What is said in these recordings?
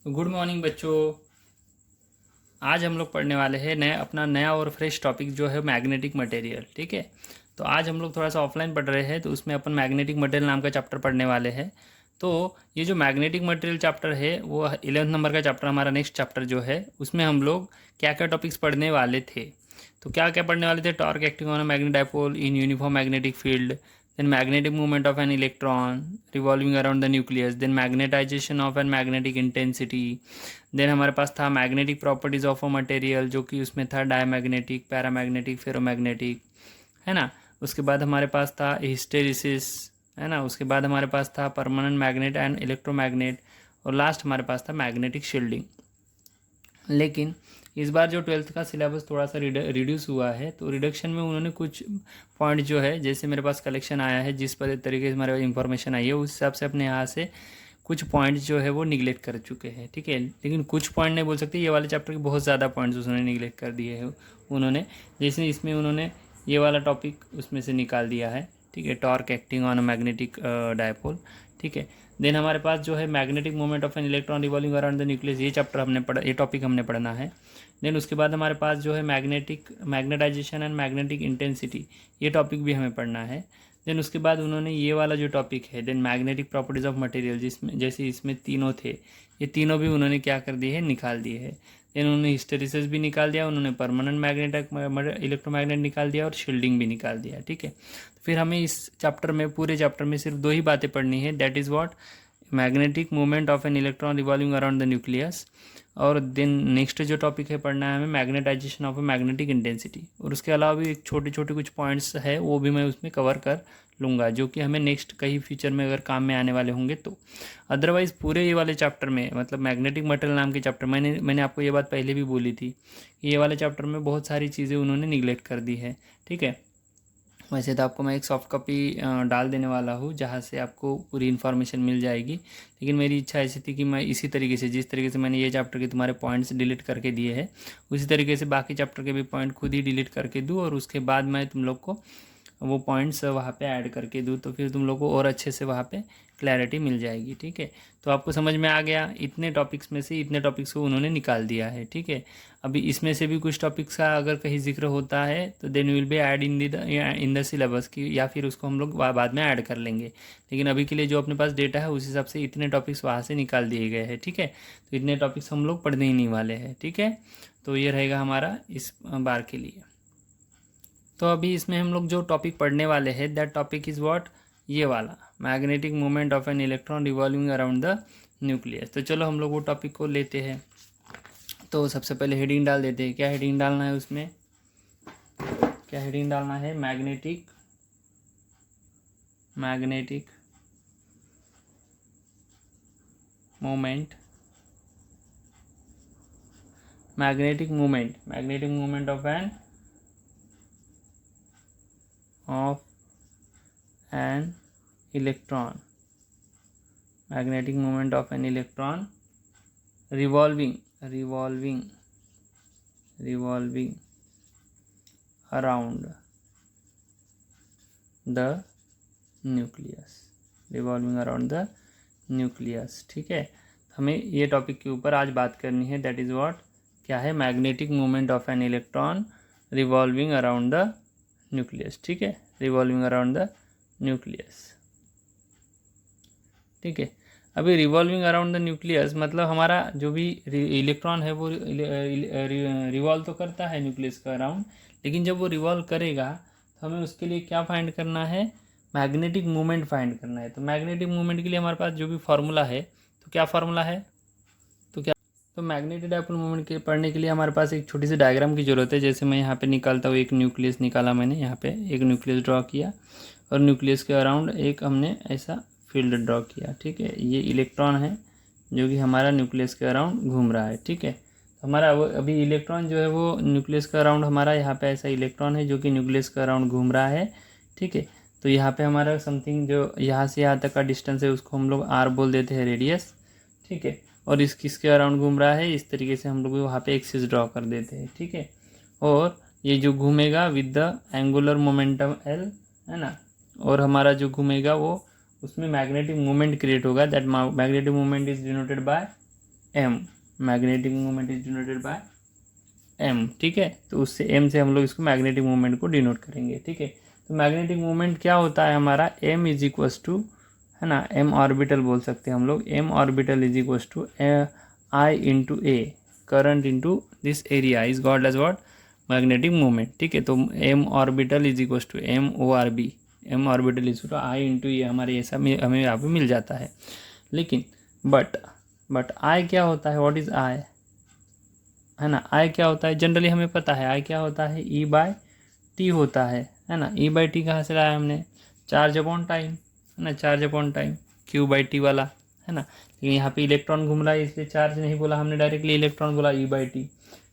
Good morning बच्चों। आज हम लोग पढ़ने वाले हैं अपना नया और फ्रेश टॉपिक जो है मैग्नेटिक मटेरियल। ठीक है, तो आज हम लोग थोड़ा सा ऑफलाइन पढ़ रहे हैं, तो उसमें अपन मैग्नेटिक मटेरियल नाम का चैप्टर पढ़ने वाले हैं। तो ये जो मैग्नेटिक मटेरियल चैप्टर है वो 11th नंबर का चैप्टर, हमारा नेक्स्ट चैप्टर जो है उसमें हम लोग क्या क्या टॉपिक्स पढ़ने वाले थे। तो क्या क्या पढ़ने वाले थे? Torque acting on a magnetic dipole in uniform magnetic field, then magnetic movement of an electron revolving around the nucleus, then magnetization of an magnetic intensity, then हमारे पास था magnetic properties of a material जो कि उसमें था diamagnetic, paramagnetic, ferromagnetic, है ना। उसके बाद हमारे पास था हिस्टेरिसिस, है ना। उसके बाद हमारे पास था परमानेंट मैग्नेट एंड इलेक्ट्रोमैग्नेट, और लास्ट हमारे पास था मैग्नेटिक शील्डिंग। लेकिन इस बार जो 12th का सिलेबस थोड़ा सा रिड्यूस हुआ है, तो रिडक्शन में उन्होंने कुछ पॉइंट जो है, जैसे मेरे पास कलेक्शन आया है, जिस पर तरीके से हमारे इन्फॉर्मेशन आई है, उस हिसाब से अपने यहाँ से कुछ पॉइंट्स जो है वो निगलेक्ट कर चुके हैं। ठीक है, लेकिन कुछ पॉइंट नहीं बोल सकते, ये वाले चैप्टर के बहुत ज़्यादा पॉइंट्स उसने निगलेक्ट कर दिए हैं उन्होंने। जैसे इसमें उन्होंने ये वाला टॉपिक उसमें से निकाल दिया है। ठीक है, torque acting on a magnetic dipole. ठीक है, देन हमारे पास जो है magnetic moment of an electron revolving around the nucleus, ये चैप्टर हमने पढ़ा, ये टॉपिक हमने पढ़ना है। देन उसके बाद हमारे पास जो है मैग्नेटाइजेशन एंड मैग्नेटिक इंटेंसिटी, ये टॉपिक भी हमें पढ़ना है। देन उसके बाद उन्होंने ये वाला जो टॉपिक है, then magnetic properties of material, जिसमें जैसे इसमें तीनों थे, ये तीनों भी उन्होंने क्या कर दिए है, निकाल दिए हैं। देन उन्होंने हिस्टेरिसिस भी निकाल दिया, उन्होंने परमानेंट मैग्नेटिक इलेक्ट्रोमैग्नेट निकाल दिया, और शील्डिंग भी निकाल दिया। ठीक है, तो फिर हमें इस चैप्टर में, पूरे चैप्टर में सिर्फ दो ही बातें पढ़नी है, that is what, magnetic movement of an electron revolving around the nucleus, और देन नेक्स्ट जो टॉपिक है पढ़ना है हमें magnetisation of a magnetic intensity. और उसके अलावा भी एक छोटे छोटे कुछ पॉइंट्स है, वो भी मैं उसमें कवर कर लूँगा, जो कि हमें नेक्स्ट कहीं फ्यूचर में अगर काम में आने वाले होंगे तो। अदरवाइज़ पूरे ये वाले चैप्टर में, मतलब मैग्नेटिक मटेरियल नाम के चैप्टर, मैंने आपको ये बात पहले भी बोली थी कि ये वाले चैप्टर में बहुत सारी चीज़ें उन्होंने निगलेक्ट कर दी है। ठीक है, वैसे तो आपको मैं एक सॉफ्ट कॉपी डाल देने वाला हूँ, जहाँ से आपको पूरी इन्फॉर्मेशन मिल जाएगी। लेकिन मेरी इच्छा ऐसी थी कि मैं इसी तरीके से, जिस तरीके से मैंने ये चैप्टर के तुम्हारे पॉइंट्स डिलीट करके दिए हैं, उसी तरीके से बाकी चैप्टर के भी पॉइंट खुद ही डिलीट करके दूँ, और उसके बाद मैं तुम लोग को वो पॉइंट्स वहाँ पे ऐड करके दूँ, तो फिर तुम लोग को और अच्छे से वहाँ पे क्लैरिटी मिल जाएगी। ठीक है, तो आपको समझ में आ गया, इतने टॉपिक्स में से इतने टॉपिक्स को उन्होंने निकाल दिया है। ठीक है, अभी इसमें से भी कुछ टॉपिक्स का अगर कहीं जिक्र होता है तो then will be add in the syllabus की, या फिर उसको हम लोग बाद में ऐड कर लेंगे। लेकिन अभी के लिए जो अपने पास डेटा है उस हिसाब से इतने टॉपिक्स वहाँ से निकाल दिए गए हैं। ठीक है, तो इतने टॉपिक्स हम लोग पढ़ने ही नहीं वाले हैं। ठीक है, तो ये रहेगा हमारा इस बार के लिए। तो अभी इसमें हम लोग जो टॉपिक पढ़ने वाले हैं, दैट टॉपिक इज़ व्हाट, ये वाला magnetic movement of an electron revolving around the nucleus. तो चलो हम लोग वो टॉपिक को लेते हैं। तो सबसे पहले हेडिंग डाल देते हैं। क्या हेडिंग डालना है उसमें? क्या हेडिंग डालना है? Magnetic movement of an electron, revolving around the nucleus। ठीक है, हमें ये टॉपिक के ऊपर आज बात करनी है, दैट इज़ व्हाट, क्या है, magnetic movement of an electron revolving around the nucleus. ठीक है, रिवॉल्विंग अराउंड द न्यूक्लियस। ठीक है, अभी रिवॉल्विंग अराउंड द न्यूक्लियस मतलब हमारा जो भी इलेक्ट्रॉन है वो रिवॉल्व तो करता है न्यूक्लियस का अराउंड, लेकिन जब वो रिवॉल्व करेगा तो हमें उसके लिए क्या फाइंड करना है? मैग्नेटिक मूवमेंट फाइंड करना है। तो मैग्नेटिक मूवमेंट के लिए हमारे पास जो भी फार्मूला है, तो क्या फार्मूला है? तो मैग्नेटिक डायपोल मूवमेंट के पढ़ने के लिए हमारे पास एक छोटी सी डायग्राम की ज़रूरत है। जैसे मैं यहाँ पे निकालता हूँ, एक न्यूक्लियस निकाला मैंने, यहाँ पे एक न्यूक्लियस ड्रॉ किया, और न्यूक्लियस के अराउंड एक हमने ऐसा फील्ड ड्रॉ किया। ठीक है, ये इलेक्ट्रॉन है जो कि हमारा न्यूक्लियस के अराउंड घूम रहा है। ठीक है, तो हमारा वो अभी इलेक्ट्रॉन जो है वो न्यूक्लियस के अराउंड, हमारा यहाँ पे ऐसा इलेक्ट्रॉन है जो कि न्यूक्लियस के अराउंड घूम रहा है। ठीक है, तो यहाँ पे हमारा समथिंग जो यहाँ से यहाँ तक का डिस्टेंस है उसको हम लोग आर बोल देते हैं, रेडियस। ठीक है, और किसके अराउंड घूम रहा है, इस तरीके से हम लोग वहाँ पे एक्सिस ड्रॉ कर देते हैं। ठीक है, और ये जो घूमेगा with the angular momentum L, है ना, और हमारा जो घूमेगा वो, उसमें मैग्नेटिक मूवमेंट क्रिएट होगा, that magnetic movement is denoted by M, magnetic moment is denoted by M, ठीक है। तो उससे एम से हम लोग इसको मैग्नेटिक मोमेंट को डिनोट करेंगे, ठीक है। तो मैग्नेटिक मोमेंट क्या होता है हमारा, एम इज इक्वस टू, है ना, एम ऑर्बिटल बोल सकते हैं हम लोग, M orbital is equals to I into A, current into this area is called as what, magnetic moment, ठीक है। तो M orbital is equals to M O R B, M orbital is to I into A, हमारे ऐसा हमें यहाँ पे मिल जाता है। लेकिन बट आई क्या होता है, व्हाट इज आई, है ना, आई क्या होता है, जनरली हमें पता है आई क्या होता है, ई बाय टी होता है ना। ई बाई टी कहाँ से लाया हमने, चार्ज अपॉन टाइम, है ना, charge upon time, Q by T वाला, है ना। लेकिन यहाँ पे इलेक्ट्रॉन घूम रहा है इसलिए चार्ज नहीं बोला हमने, डायरेक्टली इलेक्ट्रॉन बोला, ई बाई टी,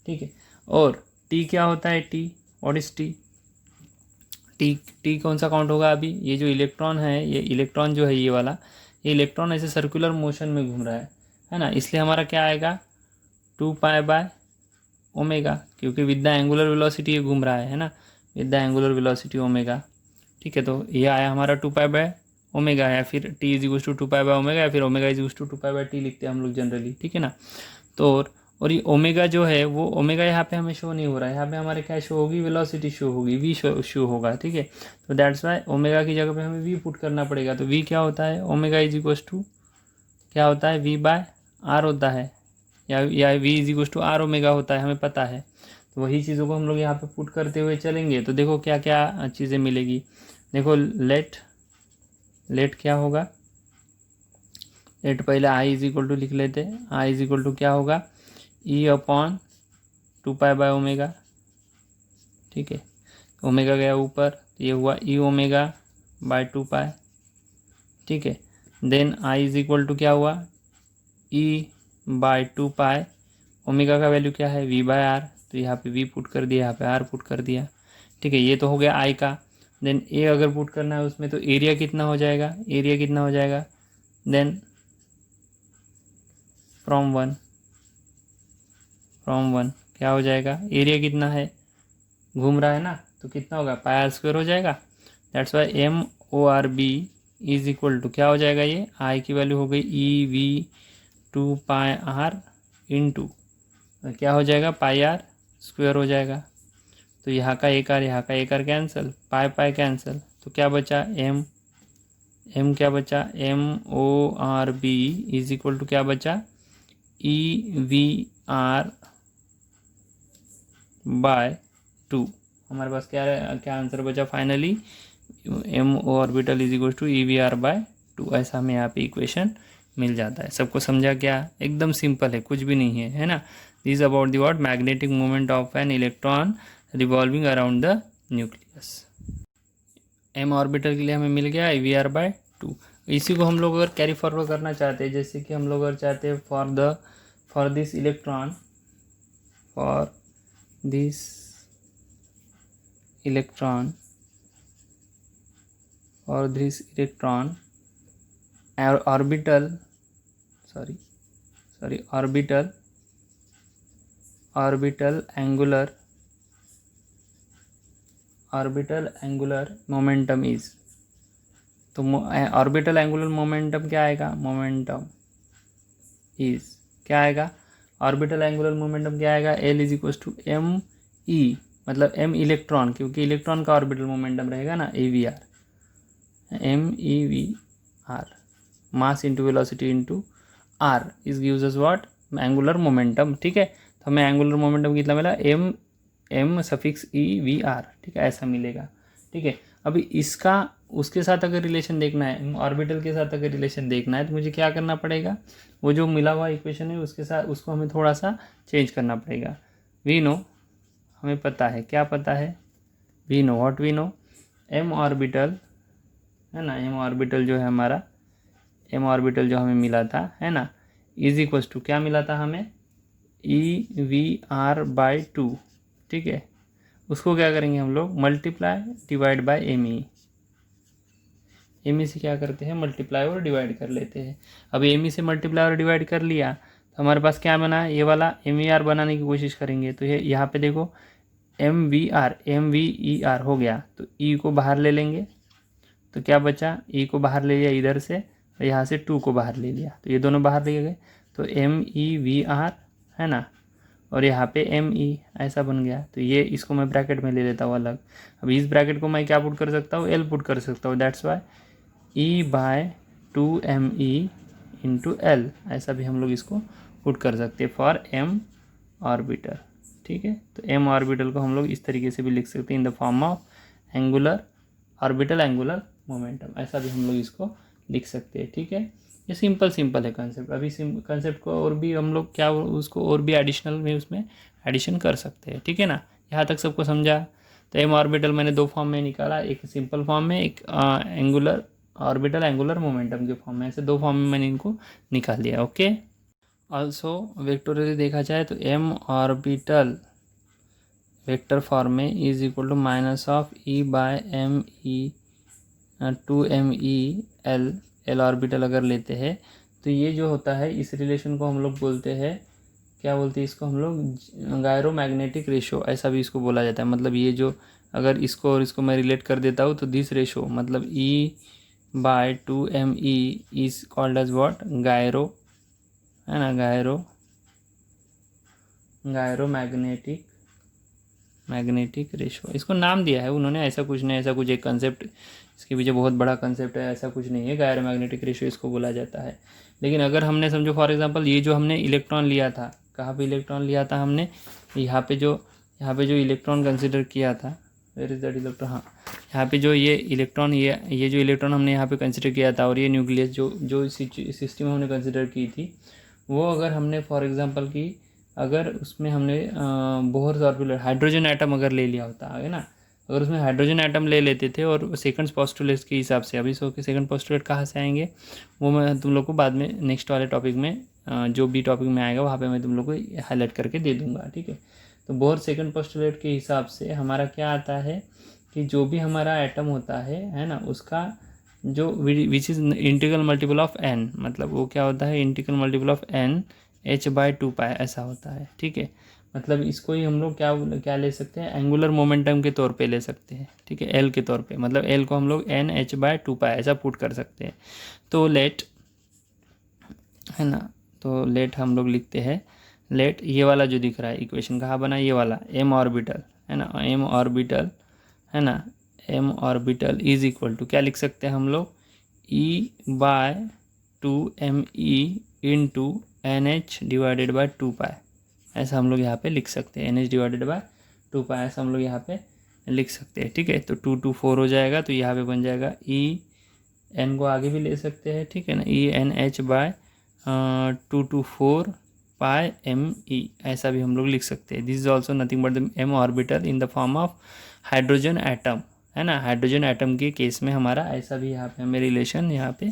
ठीक है। और टी क्या होता है, T, what is T, T कौन सा काउंट होगा अभी, ये जो इलेक्ट्रॉन है, ये इलेक्ट्रॉन जो है ये वाला, ये इलेक्ट्रॉन ऐसे सर्कुलर मोशन में घूम रहा है ना, इसलिए हमारा क्या आएगा, 2 पाई बाय ओमेगा, क्योंकि विद द एंगुलर वेलोसिटी ये घूम रहा है ना, with the angular velocity omega, ठीक है। तो ये आया हमारा 2 पाई बाय ओमेगा, या फिर T is equal to 2 pi by omega, या फिर omega is equal to 2 pi by T लिखते हैं हम लोग जनरली, ठीक है ना। तो और ये ओमेगा जो है वो ओमेगा यहाँ पे हमें शो नहीं हो रहा है, यहाँ पे हमारे क्या शो होगी, वेलोसिटी शो होगी, वी शो होगा, ठीक है। तो दैट्स वाई ओमेगा की जगह पे हमें वी पुट करना पड़ेगा। तो वी क्या होता है, ओमेगा इज इक्वल टू क्या होता है, वी बाय आर होता है, या V is equal to R omega होता है, हमें पता है। तो वही चीज़ों को हम लोग यहाँ पे पुट करते हुए चलेंगे। तो देखो क्या क्या चीज़ें मिलेगी, देखो लेट क्या होगा, लेट पहले आई इज इक्वल टू लिख लेते हैं, आई इज इक्वल टू क्या होगा, ई अपॉन 2 पाई बाय ओमेगा, ठीक है। ओमेगा गया ऊपर, तो ये हुआ ई ओमेगा बाय 2 पाई, ठीक है। Then I is equal to क्या हुआ, ई बाय 2 पाई, ओमेगा का वैल्यू क्या है, वी बाय आर, तो यहाँ पे वी पुट कर दिया, यहाँ पे आर पुट कर दिया, ठीक है। ये तो हो गया आई का। देन ए अगर पुट करना है उसमें, तो एरिया कितना हो जाएगा, एरिया कितना हो जाएगा, देन फ्रॉम वन क्या हो जाएगा, एरिया कितना है, घूम रहा है ना, तो कितना होगा, पाई आर स्क्वायर हो जाएगा। That's why M O R B is equal to क्या हो जाएगा, ये आई की वैल्यू हो गई E V 2 pi R into क्या हो जाएगा, पाई आर स्क्वायर हो जाएगा। तो यहाँ का एक आर कैंसिल, पाई कैंसिल, तो क्या बचा, एम क्या बचा, M O R B is equal to क्या बचा, ई वी आर बाय 2। हमारे पास क्या आंसर बचा फाइनली, M O orbital is equal to E V R by 2। ऐसा हमें यहाँ पे इक्वेशन मिल जाता है। सबको समझा क्या, एकदम सिंपल है, कुछ भी नहीं है ना। This about the what, magnetic moment of an electron revolving around the nucleus. M orbital के लिए हमें मिल गया ई वी आर बाय 2। इसी को हम लोग अगर कैरी फॉरवर्ड करना चाहते हैं, जैसे कि हम लोग अगर चाहते हैं for this electron orbital angular momentum is, तो ऑर्बिटल एंगुलर मोमेंटम क्या आएगा, मोमेंटम इज क्या आएगा, ऑर्बिटल एंगुलर मोमेंटम क्या आएगा, L is equal to M E, मतलब एम इलेक्ट्रॉन, क्योंकि इलेक्ट्रॉन का ऑर्बिटल मोमेंटम रहेगा ना, A V R, M E V R, mass into velocity into R is gives us what, angular momentum, ठीक है। तो हमें एंगुलर मोमेंटम कितना मिला, M suffix E V R, ठीक है, ऐसा मिलेगा, ठीक है। अभी इसका उसके साथ अगर रिलेशन देखना है, ऑर्बिटल के साथ अगर रिलेशन देखना है, तो मुझे क्या करना पड़ेगा, वो जो मिला हुआ इक्वेशन है उसके साथ उसको हमें थोड़ा सा चेंज करना पड़ेगा। वी नो, हमें पता है, क्या पता है, we know what we know, M orbital, है ना, एम ऑर्बिटल जो है हमारा, एम ऑर्बिटल जो हमें मिला था, है ना, इज इक्वल टू क्या मिला था हमें, ई वी आर बाय 2, ठीक है। उसको क्या करेंगे हम लोग, multiply divide by M E से क्या करते हैं, मल्टीप्लाई और डिवाइड कर लेते हैं। अब एम ई से मल्टीप्लाई और डिवाइड कर लिया तो हमारे पास क्या बना, ये वाला एम वी आर बनाने की कोशिश करेंगे। तो ये यहाँ पे देखो एम वी ई आर हो गया, तो ई को बाहर ले लेंगे, तो क्या बचा, ई को बाहर ले लिया इधर से, और यहाँ से 2 को बाहर ले लिया, तो ये दोनों बाहर ले गए। तो MEVR है ना, और यहाँ पे ME ऐसा बन गया। तो ये इसको मैं ब्रैकेट में ले लेता हूँ अलग। अब इस ब्रैकेट को मैं क्या पुट कर सकता हूँ, L पुट कर सकता हूँ। That's why E/2ME into L ऐसा भी हम लोग इसको पुट कर सकते हैं फॉर M ऑर्बिटल। ठीक है, तो M ऑर्बिटल को हम लोग इस तरीके से भी लिख सकते हैं in the form of angular orbital angular momentum, ऐसा भी हम लोग इसको लिख सकते हैं। ठीक है, ये सिंपल है कंसेप्ट। अभी कंसेप्ट को और भी हम लोग क्या उसको और भी एडिशनल में उसमें एडिशन कर सकते हैं। ठीक है ना, यहाँ तक सबको समझा। तो एम ऑर्बिटल मैंने दो फॉर्म में निकाला, एक सिंपल फॉर्म में, एक एंगुलर ऑर्बिटल एंगुलर मोमेंटम के फॉर्म में, ऐसे दो फॉर्म में मैंने इनको निकाल दिया। ओके, ऑल्सो वेक्टोरियली देखा जाए तो एम ऑर्बिटल वेक्टर फॉर्म में is equal to minus of E/2ME L orbital अगर लेते हैं तो ये जो होता है इस रिलेशन को हम लोग बोलते हैं, क्या बोलते हैं इसको हम लोग, गायरोमैग्नेटिक रेशो ऐसा भी इसको बोला जाता है। मतलब ये जो अगर इसको और इसको मैं रिलेट कर देता हूँ तो दिस रेशो मतलब E/2ME is called as what, gyro है ना, मैग्नेटिक रेशो इसको नाम दिया है उन्होंने, ऐसा कुछ नहीं, ऐसा कुछ एक कंसेप्ट इसके पीछे बहुत बड़ा कंसेप्ट है, ऐसा कुछ नहीं है। गायरोमैग्नेटिक रेशो इसको बोला जाता है। लेकिन अगर हमने समझो फॉर एग्जांपल ये जो हमने इलेक्ट्रॉन लिया था, कहाँ पे इलेक्ट्रॉन लिया था हमने, यहाँ पे जो इलेक्ट्रॉन कंसिडर किया था, वेयर इज दैट इलेक्ट्रॉन, हाँ यहाँ पे जो ये इलेक्ट्रॉन, ये जो इलेक्ट्रॉन हमने यहाँ पे कंसिडर किया था, और ये न्यूक्लियस जो सिस्टम हमने कंसिडर की थी, वो अगर हमने फॉर एग्जांपल की अगर उसमें हमने बोहर ऑर्बिटल हाइड्रोजन एटम अगर ले लिया होता है ना, अगर उसमें हाइड्रोजन एटम ले लेते थे और सेकंड पोस्टुलेट के हिसाब से, अभी सो के सेकंड पोस्टुलेट कहाँ से आएंगे वो मैं तुम लोग को बाद में नेक्स्ट वाले टॉपिक में, जो भी टॉपिक में आएगा वहाँ पे मैं तुम लोग को हाईलाइट करके दे दूँगा। ठीक है, तो बोहर सेकंड पोस्टुलेट के हिसाब से हमारा क्या आता है कि जो भी हमारा एटम होता है ना, उसका जो which is integral multiple of n, मतलब वो क्या होता है, integral multiple of n h/2 ऐसा होता है। ठीक है, मतलब इसको ही हम लोग क्या ले सकते हैं, एंगुलर मोमेंटम के तौर पे ले सकते हैं। ठीक है, L के तौर पे, मतलब L को हम लोग NH/2 ऐसा पुट कर सकते हैं। तो लेट है ना, तो लेट हम लोग लिखते हैं, लेट ये वाला जो दिख रहा है इक्वेशन कहाँ बना, ये वाला M ऑर्बिटल है ना, M ऑर्बिटल है ना, M orbital is equal to क्या लिख सकते हैं हम लोग, E/2ME इंटू NH/2 ऐसा हम लोग यहाँ पे लिख सकते हैं, NH/2 ऐसा हम लोग यहाँ पे लिख सकते हैं। ठीक है, तो 2 2 4 हो जाएगा, तो यहाँ पे बन जाएगा EN को आगे भी ले सकते हैं। ठीक है ना, ENH/2 ऐसा भी हम लोग लिख सकते हैं। This is also nothing but the M orbital in the form of hydrogen atom है ना, हाइड्रोजन एटम के केस में हमारा ऐसा भी यहाँ पे हमें रिलेशन यहाँ पे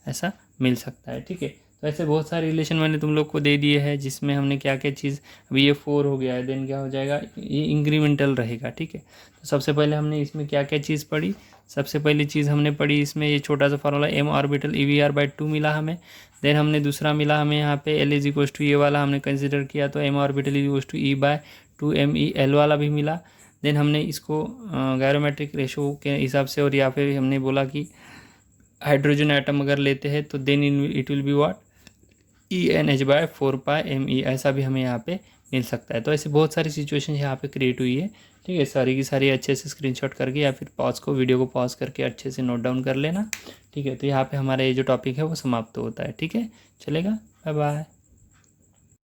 ऐसा मिल सकता है। ठीक है, तो ऐसे बहुत सारे रिलेशन मैंने तुम लोग को दे दिए हैं, जिसमें हमने क्या क्या चीज़, अभी ये 4 हो गया है, देन क्या हो जाएगा, ये इंक्रीमेंटल रहेगा। ठीक है, तो सबसे पहले हमने इसमें क्या क्या चीज़ पढ़ी, सबसे पहली चीज़ हमने पढ़ी इसमें ये छोटा सा फार्मूला M ऑर्बिटल EVR/2 मिला हमें। देन हमने दूसरा मिला हमें यहाँ पे L इज इक्वल टू ये वाला हमने कंसिडर किया, तो M orbital is equal to E/2ME L वाला भी मिला। देन हमने इसको गायरोमेट्रिक रेशो के हिसाब से, और या फिर हमने बोला कि हाइड्रोजन एटम अगर लेते हैं तो then it will be what, ENH/4ME ऐसा भी हमें यहाँ पे मिल सकता है। तो ऐसे बहुत सारी सिचुएशन यहाँ पे क्रिएट हुई है। ठीक है, सारी की सारी अच्छे से स्क्रीनशॉट करके या फिर वीडियो को पॉज करके अच्छे से नोट डाउन कर लेना। ठीक है, तो यहाँ पे हमारा ये जो टॉपिक है वो समाप्त होता है। ठीक है, चलेगा, बाय बाय।